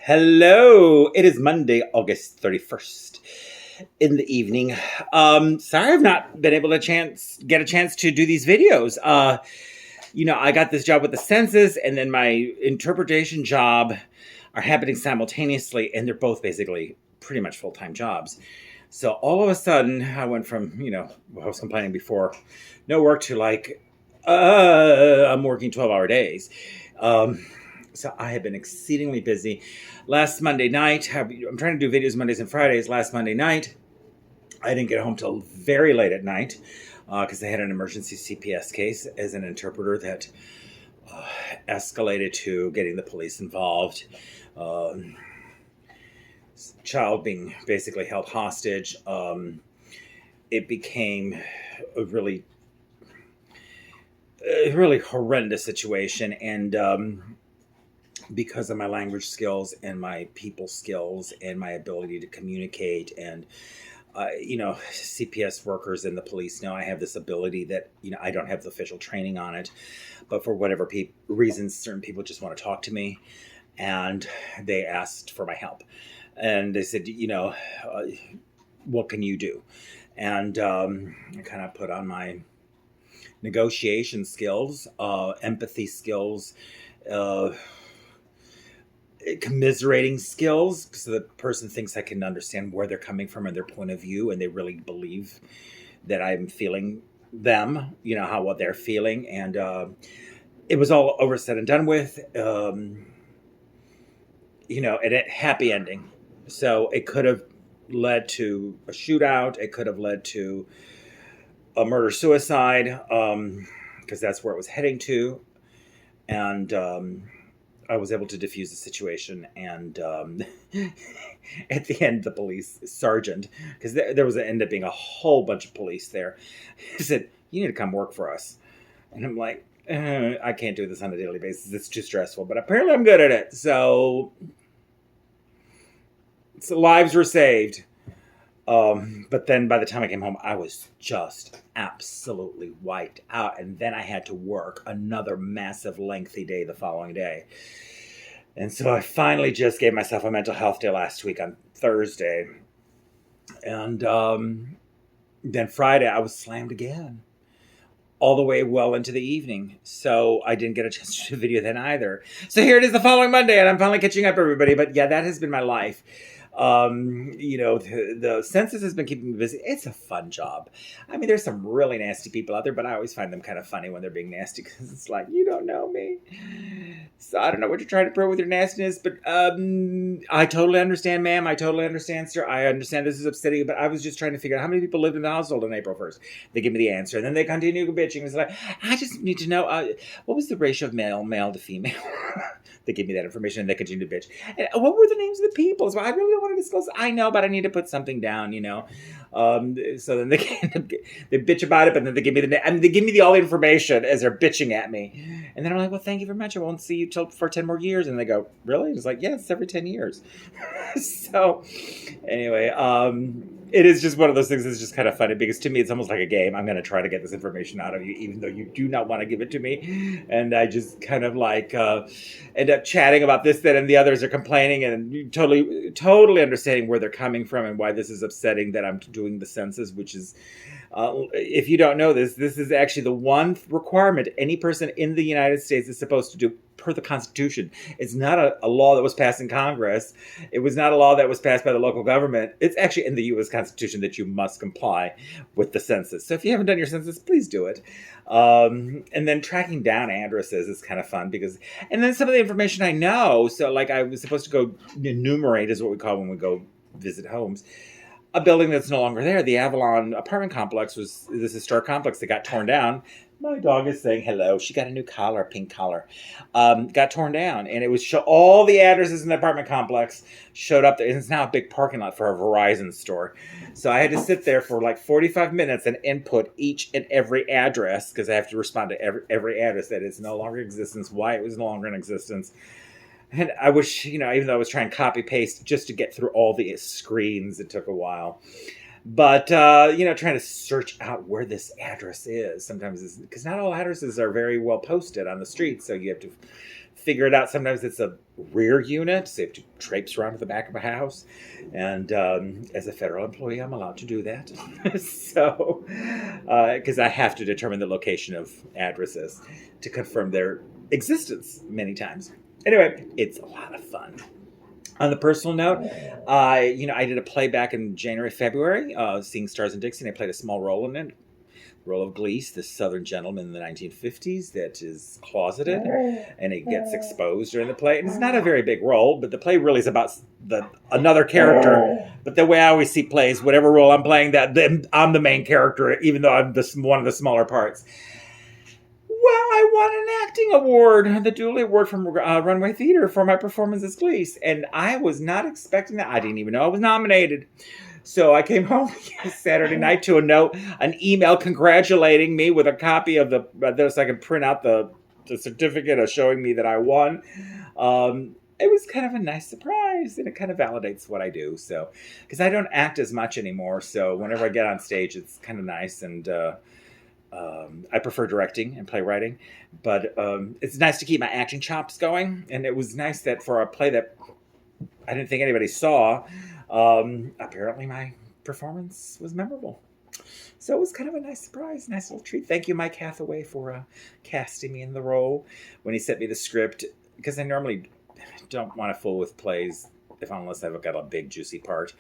Hello, it is Monday, August 31st in the evening. Sorry I've not been able to get a chance to do these videos. I got this job with the census and then my interpretation job are happening simultaneously, and they're both basically pretty much full-time jobs. So all of a sudden I went from, I was complaining before, no work to I'm working 12-hour days. So I have been exceedingly busy. Last Monday night, I'm trying to do videos Mondays and Fridays. Last Monday night, I didn't get home till very late at night because they had an emergency CPS case as an interpreter that escalated to getting the police involved. Child being basically held hostage. It became a really horrendous situation, and because of my language skills and my people skills and my ability to communicate, and CPS workers and the police know I have this ability that I don't have the official training on it, but for whatever reasons, certain people just want to talk to me, and they asked for my help, and they said, what can you do? And I kind of put on my negotiation skills, empathy skills, commiserating skills, so the person thinks I can understand where they're coming from and their point of view, and they really believe that I'm feeling them, what they're feeling. And it was all over, said and done with, and a happy ending. So it could have led to a shootout. It could have led to a murder-suicide, because that's where it was heading to. And I was able to defuse the situation, and at the end, the police sergeant, because there was ended up being a whole bunch of police there, he said, "You need to come work for us." And I'm like, I can't do this on a daily basis. It's too stressful, but apparently I'm good at it. So lives were saved. But then by the time I came home, I was just absolutely wiped out. And then I had to work another massive, lengthy day the following day. And so I finally just gave myself a mental health day last week on Thursday. And then Friday, I was slammed again, all the way well into the evening. So I didn't get a chance to do a video then either. So here it is the following Monday, and I'm finally catching up, everybody. But yeah, that has been my life. The census has been keeping me busy. It's a fun job. I mean, there's some really nasty people out there, but I always find them kind of funny when they're being nasty, because it's like, you don't know me. So I don't know what you're trying to prove with your nastiness, but I totally understand, ma'am. I totally understand, sir. I understand this is upsetting, but I was just trying to figure out how many people lived in the household on April 1st. They give me the answer, and then they continue bitching. It's like, I just need to know, what was the ratio of male to female? They give me that information, and they continue to bitch. And what were the names of the people? So I really don't want to disclose. I know, but I need to put something down, So then they bitch about it, but then they give me they give me all the information as they're bitching at me. And then I'm like, well, thank you very much. I won't see you for 10 more years. And they go, really? It's like, yeah, it's every 10 years. So anyway, it is just one of those things that's just kind of funny, because to me, it's almost like a game. I'm going to try to get this information out of you, even though you do not want to give it to me. And I just kind of end up chatting about this, that, and the others are complaining, and totally understanding where they're coming from and why this is upsetting that I'm doing the census, which is, if you don't know this is actually the one requirement any person in the United States is supposed to do per the Constitution. It's not a law that was passed in Congress. It was not a law that was passed by the local government. It's actually in the U.S. Constitution that you must comply with the census. So if you haven't done your census, please do it. And then tracking down addresses is kind of fun, and then some of the information I know. So like I was supposed to go enumerate, is what we call when we go visit homes, a building that's no longer there. The Avalon apartment complex was this historic complex that got torn down. My dog is saying hello. She got a new collar, pink collar. Got torn down, and it was all the addresses in the apartment complex showed up there. And it's now a big parking lot for a Verizon store. So I had to sit there for like 45 minutes and input each and every address, because I have to respond to every address that is no longer in existence, why it was no longer in existence. And I wish, even though I was trying to copy paste just to get through all the screens, it took a while. But, trying to search out where this address is sometimes is, because not all addresses are very well posted on the street. So you have to figure it out. Sometimes it's a rear unit, so you have to traipse around to the back of a house. And as a federal employee, I'm allowed to do that. So, because I have to determine the location of addresses to confirm their existence many times. Anyway, it's a lot of fun. On the personal note, I did a play back in January, February, Seeing Stars in Dixie, and I played a small role in it. Role of Gleese, this Southern gentleman in the 1950s that is closeted, and it gets exposed during the play. And it's not a very big role, but the play really is about another character. But the way I always see plays, whatever role I'm playing, that I'm the main character, even though I'm one of the smaller parts. Well, I won an acting award, the Dooley Award from Runway Theater for my performance as Gleese, and I was not expecting that. I didn't even know I was nominated. So I came home Saturday night to an email congratulating me with a copy of so I can print out the certificate of showing me that I won. It was kind of a nice surprise, and it kind of validates what I do. So, because I don't act as much anymore, so whenever I get on stage, it's kind of nice, and I prefer directing and playwriting. But it's nice to keep my acting chops going, and it was nice that for a play that I didn't think anybody saw, apparently my performance was memorable. So it was kind of a nice surprise, nice little treat. Thank you, Mike Hathaway, for casting me in the role when he sent me the script, because I normally don't want to fool with plays unless I've got a big juicy part,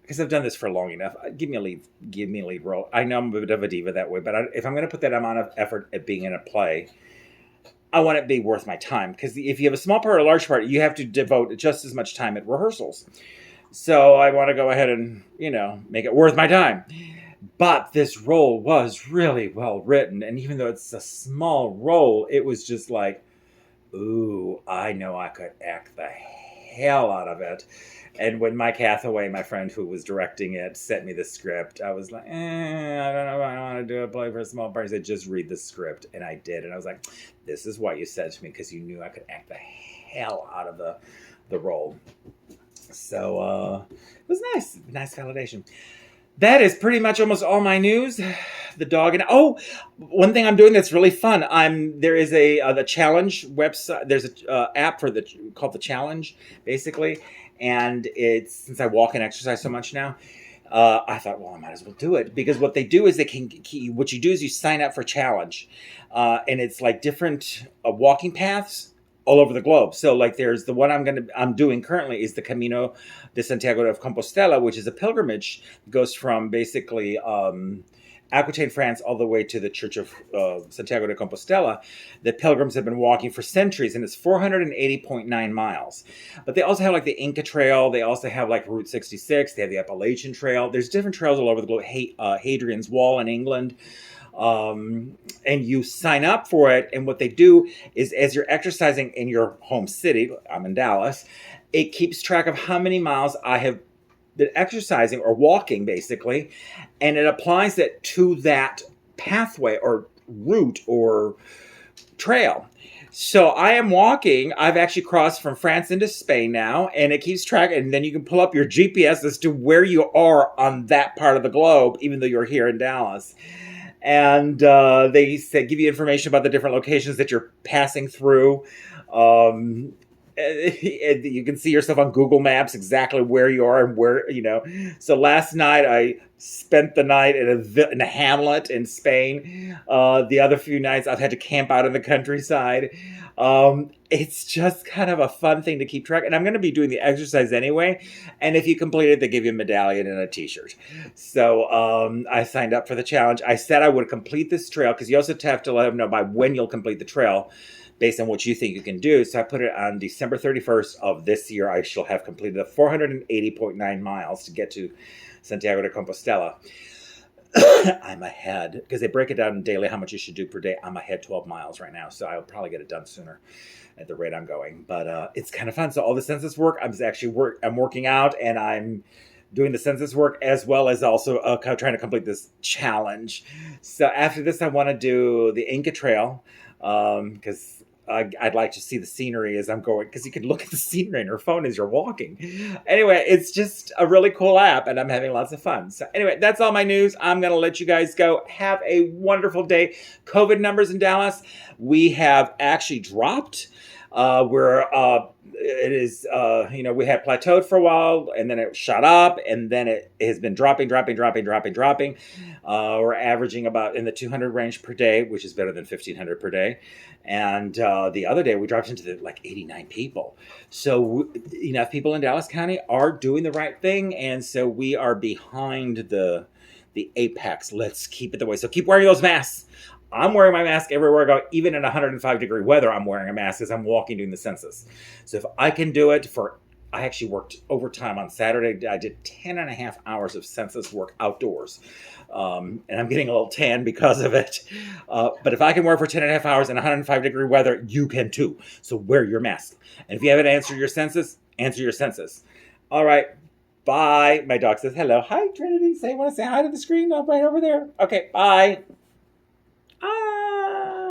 because I've done this for long enough. Give me a lead role. I know I'm a bit of a diva that way, but if I'm going to put that amount of effort at being in a play, I want it to be worth my time, because if you have a small part or a large part, you have to devote just as much time at rehearsals. So I want to go ahead and, make it worth my time. But this role was really well written. And even though it's a small role, it was just like, ooh, I know I could act the hell out of it. And when Mike Hathaway, my friend who was directing it, sent me the script, I was like, I don't know if I want to do a play for a small part. He said, just read the script. And I did. And I was like, this is what you said to me, because you knew I could act the hell out of the role. So it was nice validation. That is pretty much almost all my news. The dog and one thing I'm doing that's really fun. There is the Challenge website. There's a app called the Challenge, basically, and it's, since I walk and exercise so much now, I thought, well, I might as well do it, because what they do is what you do is you sign up for Challenge, and it's like different walking paths all over the globe. So like there's the one I'm doing currently is the Camino de Santiago de Compostela, which is a pilgrimage that goes from basically Aquitaine, France, all the way to the Church of Santiago de Compostela. The pilgrims have been walking for centuries, and it's 480.9 miles. But they also have like the Inca Trail. They also have like Route 66. They have the Appalachian Trail. There's different trails all over the globe. Hadrian's Wall in England. And you sign up for it, and what they do is, as you're exercising in your home city, I'm in Dallas, it keeps track of how many miles I have been exercising or walking, basically, and it applies it to that pathway or route or trail. So I am walking. I've actually crossed from France into Spain now, and it keeps track, and then you can pull up your GPS as to where you are on that part of the globe, even though you're here in Dallas. And they give you information about the different locations that you're passing through. You can see yourself on Google Maps exactly where you are and where, So last night I spent the night in a hamlet in Spain. The other few nights I've had to camp out in the countryside. It's just kind of a fun thing to keep track. And I'm going to be doing the exercise anyway. And if you complete it, they give you a medallion and a t-shirt. So I signed up for the challenge. I said I would complete this trail, because you also have to let them know by when you'll complete the trail based on what you think you can do. So I put it on December 31st of this year. I shall have completed the 480.9 miles to get to Santiago de Compostela. I'm ahead, because they break it down daily how much you should do per day. I'm ahead 12 miles right now, so I'll probably get it done sooner at the rate I'm going. But it's kind of fun. So all the census work, I'm working out, and I'm doing the census work, as well as also trying to complete this challenge. So after this, I want to do the Inca Trail, because I'd like to see the scenery as I'm going, because you can look at the scenery on your phone as you're walking. Anyway, it's just a really cool app, and I'm having lots of fun. So anyway, that's all my news. I'm going to let you guys go. Have a wonderful day. COVID numbers in Dallas, we have actually dropped. It is, we had plateaued for a while, and then it shot up, and then it has been dropping. We're averaging about in the 200 range per day, which is better than 1,500 per day. And the other day we dropped into the like 89 people. So enough people in Dallas County are doing the right thing, and so we are behind the apex. Let's keep it the way. So keep wearing those masks. I'm wearing my mask everywhere I go, even in 105-degree weather. I'm wearing a mask as I'm walking doing the census. So if I can do it I actually worked overtime on Saturday. I did 10 and a half hours of census work outdoors. And I'm getting a little tan because of it. But if I can work for 10 and a half hours in 105-degree weather, you can too. So wear your mask. And if you haven't answered your census, answer your census. All right. Bye. My dog says hello. Hi, Trinity. Want to say hi to the screen? I'm right over there. Okay. Bye. Bye.